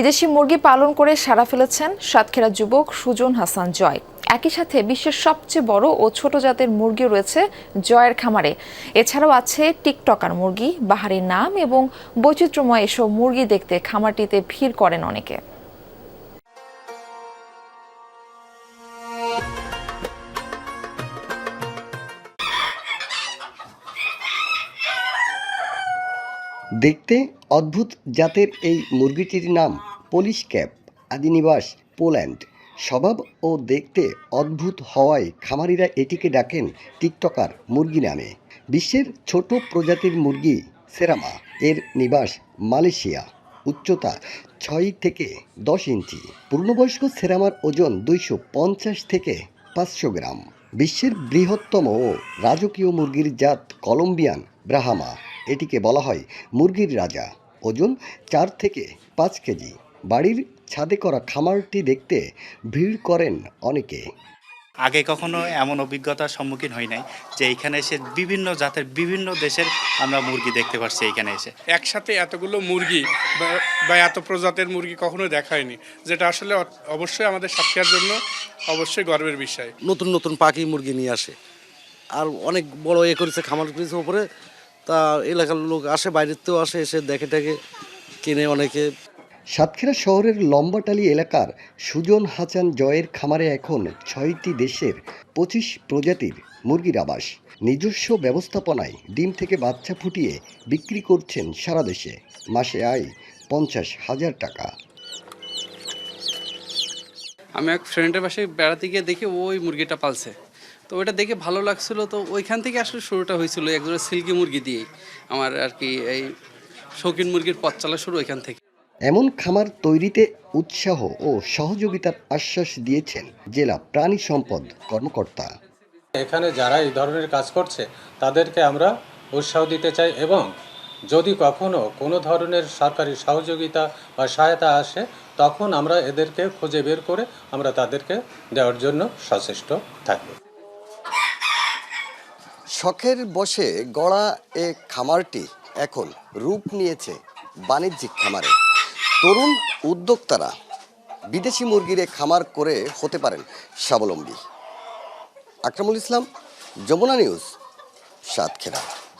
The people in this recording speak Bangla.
বিদেশি মুরগি পালন করে সাড়া ফেলেছেন সাতক্ষীরা যুবক সুজন হাসান জয়। একই সাথে বিশ্বের সবচেয়ে বড় ও ছোট জাতের মুরগি রয়েছে জয়ের খামারে। এছাড়াও আছে টিকটকার মুরগি, বাহারি নাম এবং বৈচিত্র্যময় এসব মুরগি দেখতে খামারটিতে ভিড় করেন অনেকে। দেখতে অদ্ভুত জাতের এই মুরগিটির নাম পোলিশ ক্যাপ, আদিনিবাস পোল্যান্ড। স্বভাব ও দেখতে অদ্ভুত হওয়ায় খামারিরা এটিকে ডাকেন টিকটকার মুরগি নামে। বিশ্বের ছোট প্রজাতির মুরগি সেরামা, এর নিবাস মালয়েশিয়া। উচ্চতা 6 থেকে 10 ইঞ্চি। পূর্ণবয়স্ক সেরামার ওজন 250 থেকে 500 গ্রাম। বিশ্বের বৃহত্তম ও রাজকীয় মুরগির জাত কলম্বিয়ান ব্রাহামা। এটিকে বলা হয় মুরগির রাজা। ওজন 4 থেকে 5 কেজি। বাড়ির ছাদে করা খামারটি দেখতে ভিড় করেন অনেকে। আগে কখনো এমন অভিজ্ঞতার সম্মুখীন হই নাই যে এইখানে এসে বিভিন্ন জাতের বিভিন্ন দেশের আমরা মুরগি দেখতে পাচ্ছি। এইখানে এসে একসাথে এতগুলো মুরগি বা এত প্রজাতির মুরগি কখনো দেখা হয়নি, যেটা আসলে অবশ্যই আমাদের সাতক্ষীরার জন্য অবশ্যই গর্বের বিষয়। নতুন নতুন পাখি মুরগি নিয়ে আসে, আর অনেক বড় করেছে খামার করেছে ওপরে। তা এলাকার লোক আসে, বাইরেতেও আসে, এসে দেখে কিনে অনেকে। সাতক্ষীরা শহরের লম্বাটালি এলাকার সুজন হাসান জয়ের খামারে এখন 6টি দেশের 25 প্রজাতির মুরগির আবাস। নিজস্ব ব্যবস্থাপনায় ডিম থেকে বাচ্চা ফুটিয়ে বিক্রি করছেন সারা দেশে। মাসে আয় 50,000 টাকা। আমি এক ফ্রেন্ডের বাসায় বেড়াতে গিয়ে দেখি ওই মুরগিটা পালছে, তো ওইটা দেখে ভালো লাগছিল। তো ওইখান থেকে আসলে শুরুটা হয়েছিল একজোড়া সিল্কি মুরগি দিয়েই। আমার আর কি এই শৌখিন মুরগির পথ চলা শুরু ওইখান থেকে। এমন খামার তৈরিতে উৎসাহ ও সহযোগিতার আশ্বাস দিয়েছেন জেলা প্রাণী সম্পদ কর্মকর্তা। এখানে যারা এই ধরনের কাজ করছে তাদেরকে আমরা উৎসাহ দিতে চাই, এবং যদি কখনো কোনো ধরনের সরকারি সহযোগিতা বা সহায়তা আসে তখন আমরা এদেরকে খুঁজে বের করে আমরা তাদেরকে দেওয়ার জন্য সচেষ্ট থাকব। শখের বশে গড়া এ খামারটি এখন রূপ নিয়েছে বাণিজ্যিক খামারে। তরুণ উদ্যোক্তারা বিদেশি মুরগির খামার করে হতে পারেন স্বাবলম্বী। আকরামুল ইসলাম, যমুনা নিউজ, সাতক্ষীরা।